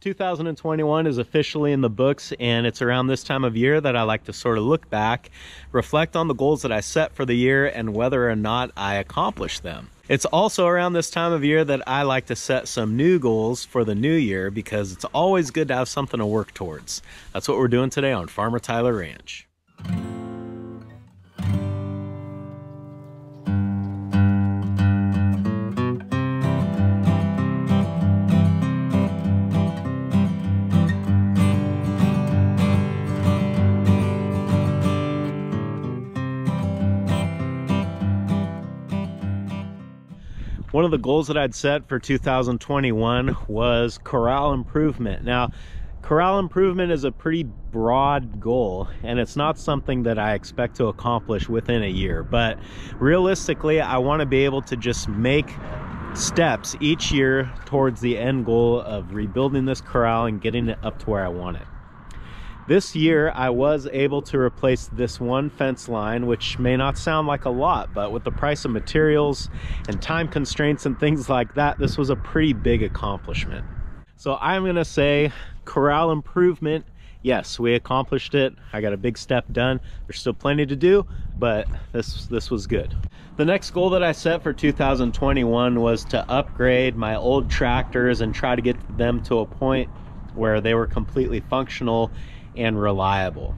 2021 is officially in the books, and it's around this time of year that I like to sort of look back, reflect on the goals that I set for the year and whether or not I accomplished them. It's also around this time of year that I like to set some new goals for the new year because it's always good to have something to work towards. That's what we're doing today on Farmer Tyler Ranch. One of the goals that I'd set for 2021 was corral improvement. Now, corral improvement is a pretty broad goal, and it's not something that I expect to accomplish within a year. But realistically, I want to be able to just make steps each year towards the end goal of rebuilding this corral and getting it up to where I want it. This year, I was able to replace this one fence line, which may not sound like a lot, but with the price of materials and time constraints and things like that, this was a pretty big accomplishment. So I'm gonna say corral improvement, yes, we accomplished it. I got a big step done. There's still plenty to do, but this was good. The next goal that I set for 2021 was to upgrade my old tractors and try to get them to a point where they were completely functional and reliable.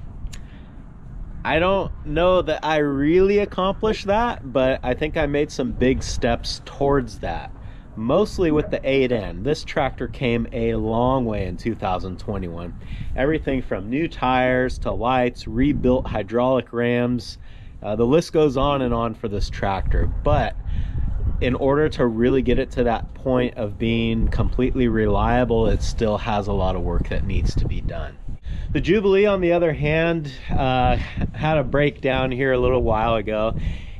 I don't know that I really accomplished that, but I think I made some big steps towards that, mostly with the 8N. This tractor came a long way in 2021. Everything from new tires to lights, rebuilt hydraulic rams, the list goes on and on for this tractor. But in order to really get it to that point of being completely reliable, it still has a lot of work that needs to be done. The Jubilee, on the other hand, had a breakdown here a little while ago,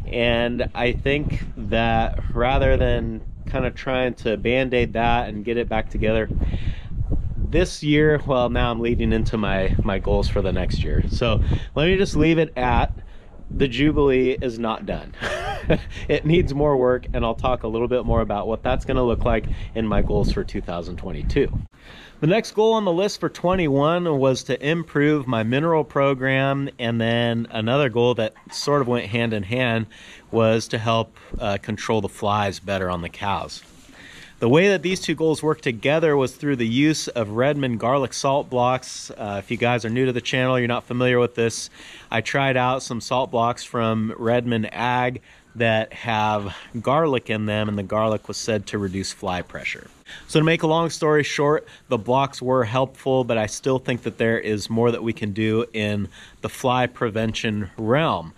and I think that rather than kind of trying to band-aid that and get it back together this year, well, now I'm leading into my goals for the next year. So let me just leave it at the Jubilee is not done. It needs more work, and I'll talk a little bit more about what that's going to look like in my goals for 2022. The next goal on the list for 21 was to improve my mineral program, and then another goal that sort of went hand in hand was to help control the flies better on the cows. The way that these two goals worked together was through the use of Redmond garlic salt blocks. If you guys are new to the channel, you're not familiar with this, I tried out some salt blocks from Redmond Ag that have garlic in them, and the garlic was said to reduce fly pressure. So to make a long story short, the blocks were helpful, but I still think that there is more that we can do in the fly prevention realm.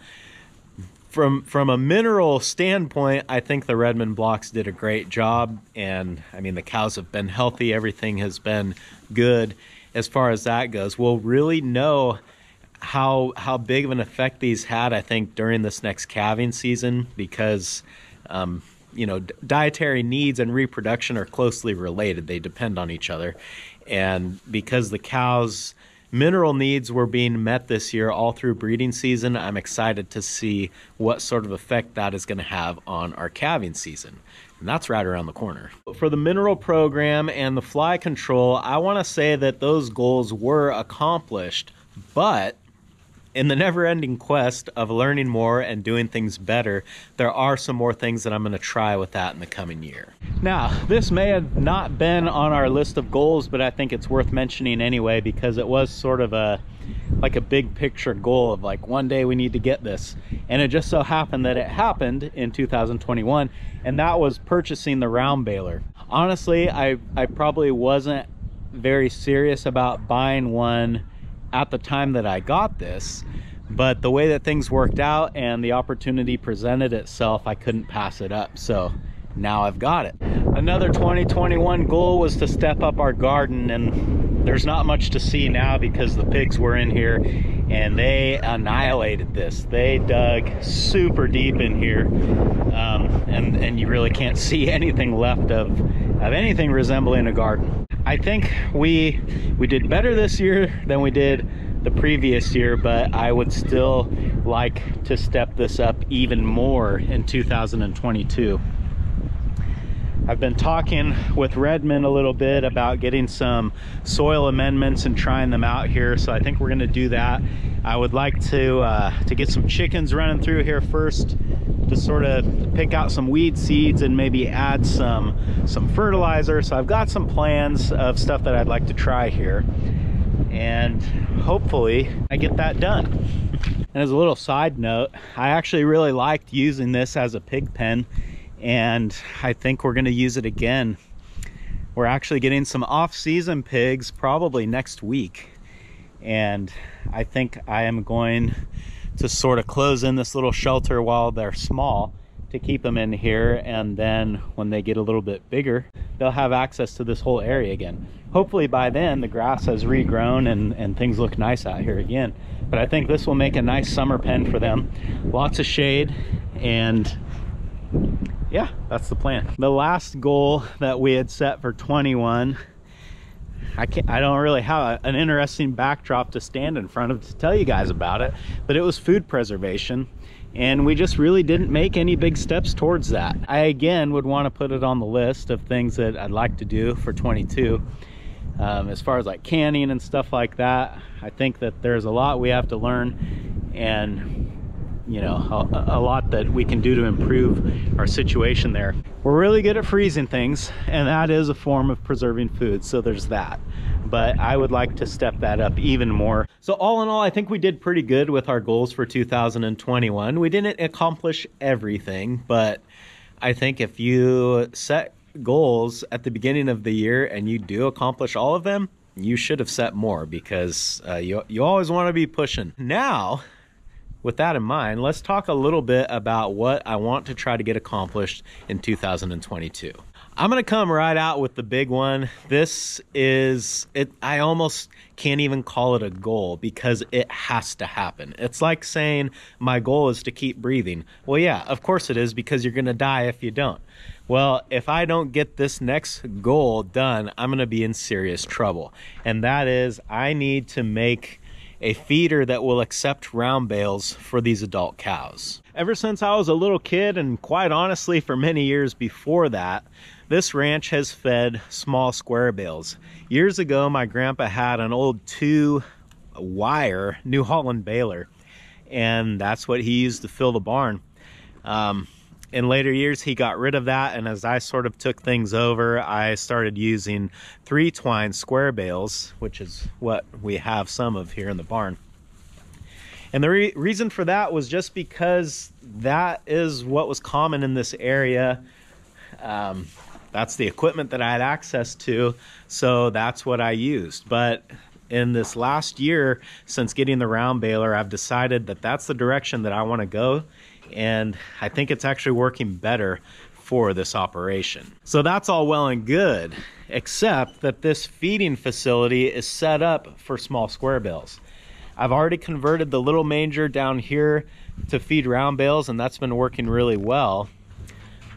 From a mineral standpoint, I think the Redmond blocks did a great job, and I mean, the cows have been healthy, everything has been good as far as that goes. We'll really know how big of an effect these had, I think, during this next calving season, because you know, dietary needs and reproduction are closely related. They depend on each other, and because the cows' mineral needs were being met this year all through breeding season, I'm excited to see what sort of effect that is going to have on our calving season. And that's right around the corner. For the mineral program and the fly control, I want to say that those goals were accomplished, but in the never-ending quest of learning more and doing things better, there are some more things that I'm going to try with that in the coming year. Now, this may have not been on our list of goals, but I think it's worth mentioning anyway, because it was sort of like a big picture goal of like, one day we need to get this. And it just so happened that it happened in 2021, and that was purchasing the round baler. Honestly, I probably wasn't very serious about buying one at the time that I got this, but the way that things worked out and the opportunity presented itself, I couldn't pass it up. So now I've got it. Another 2021 goal was to step up our garden, and there's not much to see now because the pigs were in here and they annihilated this. They dug super deep in here, and you really can't see anything left of anything resembling a garden. I think we did better this year than we did the previous year, but I would still like to step this up even more in 2022. I've been talking with Redmond a little bit about getting some soil amendments and trying them out here, so I think we're going to do that. I would like to get some chickens running through here first to sort of pick out some weed seeds and maybe add some fertilizer. So I've got some plans of stuff that I'd like to try here, and hopefully I get that done. And as a little side note, I actually really liked using this as a pig pen, and I think we're going to use it again. We're actually getting some off-season pigs probably next week, and I think I am going to sort of close in this little shelter while they're small to keep them in here, and then when they get a little bit bigger, they'll have access to this whole area again. Hopefully by then the grass has regrown and things look nice out here again. But I think this will make a nice summer pen for them. Lots of shade, and yeah, that's the plan. The last goal that we had set for 21, I don't really have an interesting backdrop to stand in front of to tell you guys about it, but it was food preservation, and we just really didn't make any big steps towards that. I again would want to put it on the list of things that I'd like to do for 22. As far as like canning and stuff like that, I think that there's a lot we have to learn, and you know, a lot that we can do to improve our situation there. We're really good at freezing things, and that is a form of preserving food, so there's that. But I would like to step that up even more. So all in all, I think we did pretty good with our goals for 2021. We didn't accomplish everything, but I think if you set goals at the beginning of the year and you do accomplish all of them, you should have set more, because you always want to be pushing. Now, with that in mind, let's talk a little bit about what I want to try to get accomplished in 2022. I'm gonna come right out with the big one. This is it. I almost can't even call it a goal, because it has to happen. It's like saying my goal is to keep breathing. Well, yeah, of course it is, because you're gonna die if you don't. Well, if I don't get this next goal done, I'm gonna be in serious trouble. And that is, I need to make a feeder that will accept round bales for these adult cows. Ever since I was a little kid, and quite honestly for many years before that, this ranch has fed small square bales. Years ago, my grandpa had an old 2-wire New Holland baler, and that's what he used to fill the barn. In later years, he got rid of that, and as I sort of took things over, I started using 3-twine square bales, which is what we have some of here in the barn. And the reason for that was just because that is what was common in this area. That's the equipment that I had access to, so that's what I used. But in this last year, since getting the round baler, I've decided that that's the direction that I want to go, and I think it's actually working better for this operation. So that's all well and good, except that this feeding facility is set up for small square bales. I've already converted the little manger down here to feed round bales, and that's been working really well.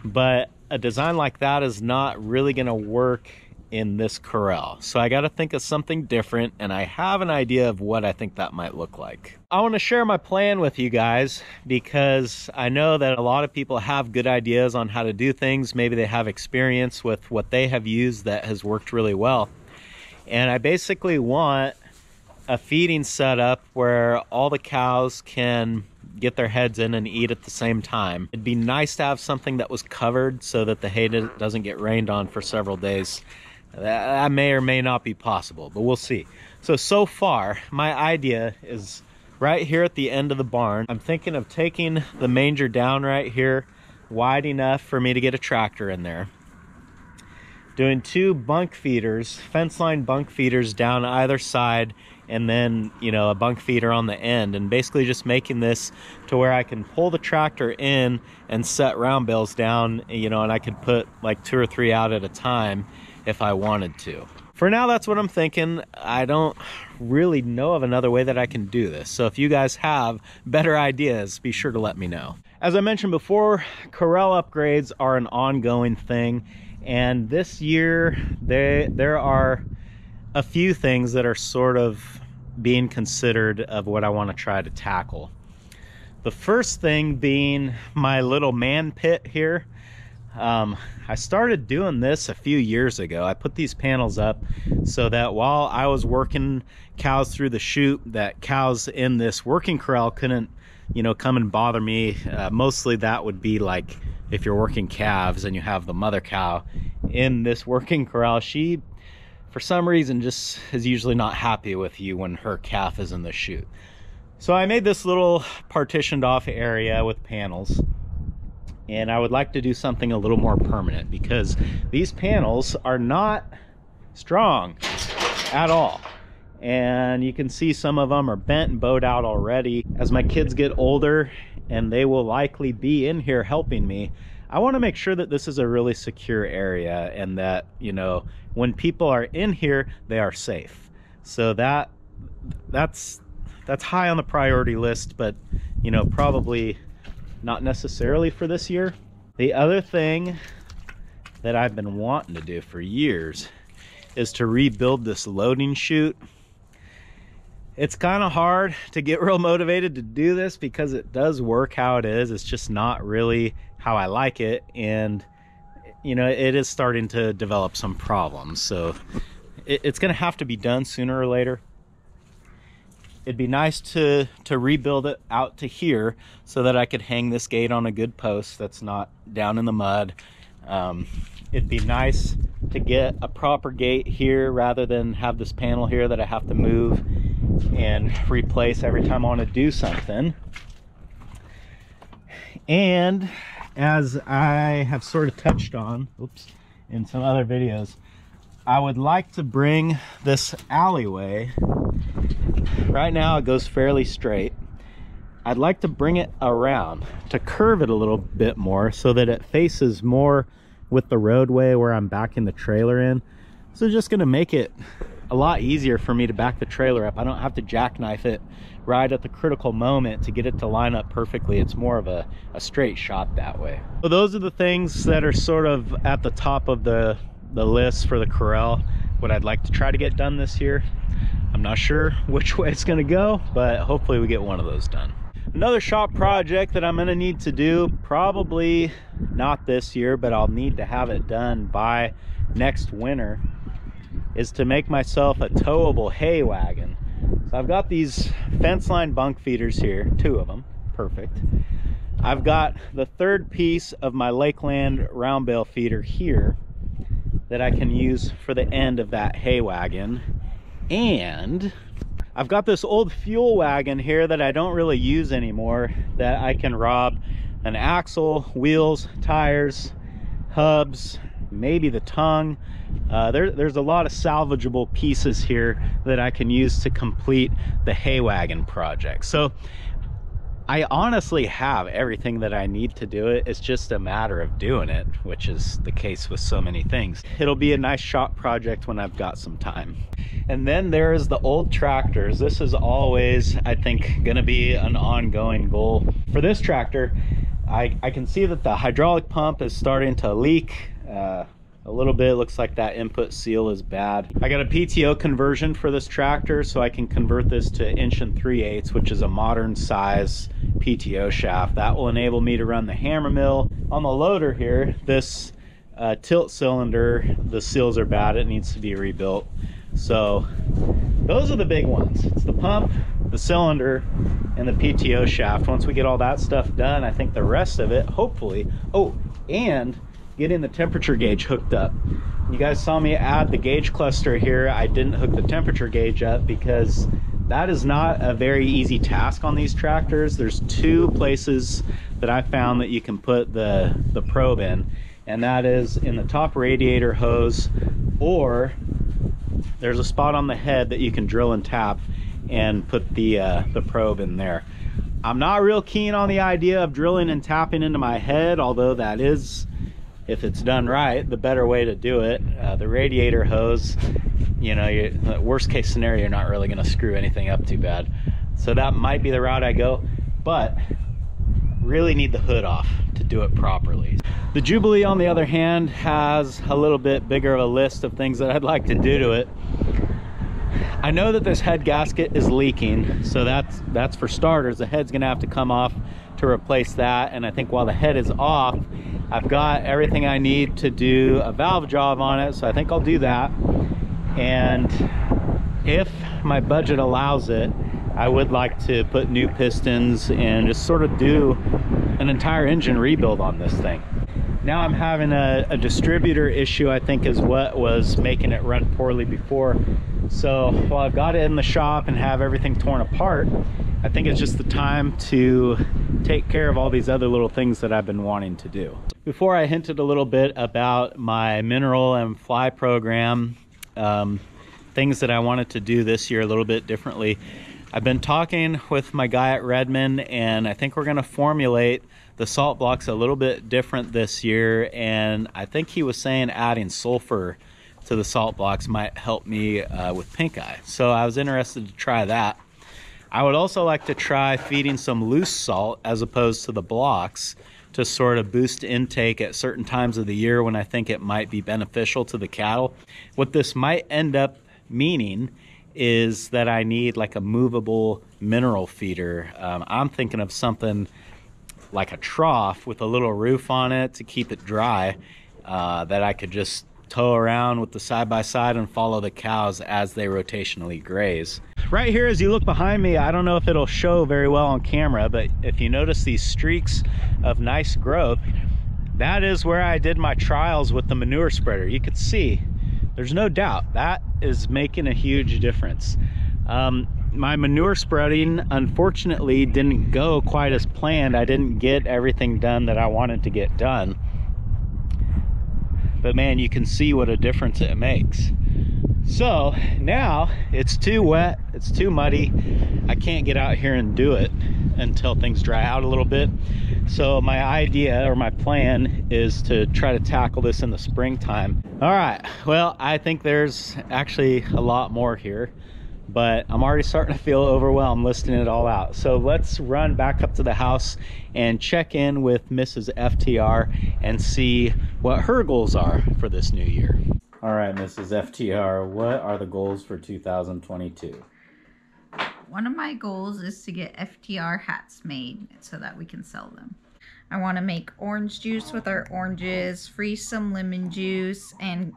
But a design like that is not really gonna work in this corral. So I gotta think of something different, and I have an idea of what I think that might look like. I wanna share my plan with you guys, because I know that a lot of people have good ideas on how to do things. Maybe they have experience with what they have used that has worked really well. And I basically want a feeding setup where all the cows can get their heads in and eat at the same time. It'd be nice to have something that was covered so that the hay doesn't get rained on for several days. That may or may not be possible, but we'll see. So far, my idea is right here at the end of the barn. I'm thinking of taking the manger down right here, wide enough for me to get a tractor in there. Doing 2 bunk feeders, fence line bunk feeders down either side, and then, you know, a bunk feeder on the end, and basically just making this to where I can pull the tractor in and set round bales down, you know, and I could put like 2 or 3 out at a time if I wanted to. For now, that's what I'm thinking. I don't really know of another way that I can do this. So if you guys have better ideas, be sure to let me know. As I mentioned before, corral upgrades are an ongoing thing. And this year, there are a few things that are sort of being considered of what I want to try to tackle. The first thing being my little man pit here. I started doing this a few years ago. I put these panels up so that while I was working cows through the chute, that cows in this working corral couldn't, you know, come and bother me. Mostly that would be like if you're working calves and you have the mother cow in this working corral. She, for some reason, just is usually not happy with you when her calf is in the chute. So I made this little partitioned off area with panels, and I would like to do something a little more permanent because these panels are not strong at all. And you can see some of them are bent and bowed out already. As my kids get older, and they will likely be in here helping me, I want to make sure that this is a really secure area and that, you know, when people are in here, they are safe. So that's high on the priority list, but, you know, probably not necessarily for this year. The other thing that I've been wanting to do for years is to rebuild this loading chute. It's kind of hard to get real motivated to do this because it does work how it is. It's just not really how I like it, and you know, it is starting to develop some problems. So it's gonna have to be done sooner or later. It'd be nice to rebuild it out to here so that I could hang this gate on a good post that's not down in the mud. It'd be nice to get a proper gate here rather than have this panel here that I have to move and replace every time I want to do something. And as I have sort of touched on, in some other videos, I would like to bring this alleyway. Right now it goes fairly straight. I'd like to bring it around, to curve it a little bit more so that it faces more with the roadway where I'm backing the trailer in. So just gonna make it a lot easier for me to back the trailer up. I don't have to jackknife it right at the critical moment to get it to line up perfectly. It's more of a straight shot that way. So those are the things that are sort of at the top of the list for the corral, what I'd like to try to get done this year. I'm not sure which way it's gonna go, but hopefully we get one of those done. Another shop project that I'm gonna need to do, probably not this year, but I'll need to have it done by next winter, is to make myself a towable hay wagon. So I've got these fence line bunk feeders here, 2 of them, perfect. I've got the third piece of my Lakeland round bale feeder here that I can use for the end of that hay wagon. And I've got this old fuel wagon here that I don't really use anymore that I can rob an axle, wheels, tires, hubs, maybe the tongue. There's a lot of salvageable pieces here that I can use to complete the hay wagon project. So I honestly have everything that I need to do it. It's just a matter of doing it, which is the case with so many things. It'll be a nice shop project when I've got some time. And then there's the old tractors. This is always, I think, gonna be an ongoing goal. For this tractor, I can see that the hydraulic pump is starting to leak a little bit. It looks like that input seal is bad. I got a PTO conversion for this tractor, so I can convert this to 1 3/8", which is a modern size PTO shaft. That will enable me to run the hammer mill. On the loader here, this tilt cylinder, the seals are bad. It needs to be rebuilt. So those are the big ones. It's the pump, the cylinder, and the PTO shaft. Once we get all that stuff done, I think the rest of it, hopefully, and getting the temperature gauge hooked up. You guys saw me add the gauge cluster here. I didn't hook the temperature gauge up because that is not a very easy task on these tractors. There's 2 places that I found that you can put the probe in, and that is in the top radiator hose, or there's a spot on the head that you can drill and tap and put the probe in there. I'm not real keen on the idea of drilling and tapping into my head, although that is, if it's done right, the better way to do it. The radiator hose, you know, the worst case scenario, you're not really gonna screw anything up too bad. So that might be the route I go, but really need the hood off to do it properly. The Jubilee, on the other hand, has a little bit bigger of a list of things that I'd like to do to it. I know that this head gasket is leaking, so that's for starters. The head's gonna have to come off to replace that, and I think while the head is off, I've got everything I need to do a valve job on it, so I think I'll do that. And if my budget allows it, I would like to put new pistons and just sort of do an entire engine rebuild on this thing. Now I'm having a distributor issue, I think, is what was making it run poorly before. So while I've got it in the shop and have everything torn apart, I think it's just the time to take care of all these other little things that I've been wanting to do. Before, I hinted a little bit about my mineral and fly program, things that I wanted to do this year a little bit differently. I've been talking with my guy at Redmond, and I think we're going to formulate the salt blocks a little bit different this year, and I think he was saying adding sulfur to the salt blocks might help me with pink eye. So I was interested to try that. I would also like to try feeding some loose salt as opposed to the blocks to sort of boost intake at certain times of the year when I think it might be beneficial to the cattle. What this might end up meaning is that I need like a movable mineral feeder. I'm thinking of something like a trough with a little roof on it to keep it dry, that I could just tow around with the side-by-side and follow the cows as they rotationally graze. Right here, as you look behind me, I don't know if it'll show very well on camera, but if you notice these streaks of nice growth, that is where I did my trials with the manure spreader. You could see, there's no doubt, that is making a huge difference. My manure spreading, unfortunately, didn't go quite as planned. I didn't get everything done that I wanted to get done. But man, you can see what a difference it makes. So now it's too wet, it's too muddy. I can't get out here and do it until things dry out a little bit. So my idea, or my plan, is to try to tackle this in the springtime. All right, well, I think there's actually a lot more here, but I'm already starting to feel overwhelmed listing it all out. So let's run back up to the house and check in with Mrs. FTR and see what her goals are for this new year. All right, Mrs. FTR, what are the goals for 2022? One of my goals is to get FTR hats made so that we can sell them. I want to make orange juice with our oranges, freeze some lemon juice, and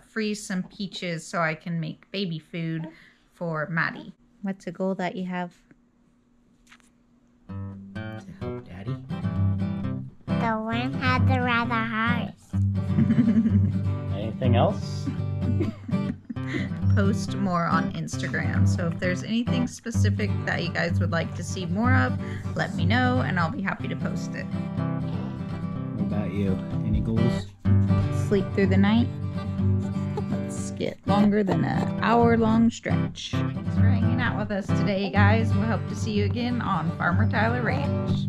freeze some peaches so I can make baby food for Maddie. What's a goal that you have? To help Daddy. The one had the rather hard. Anything else? Post more on Instagram. So if there's anything specific that you guys would like to see more of, let me know and I'll be happy to post it. What about you? Any goals? Sleep through the night. Let's get longer than an hour-long stretch. Thanks for hanging out with us today, guys. We'll hope to see you again on Farmer Tyler Ranch.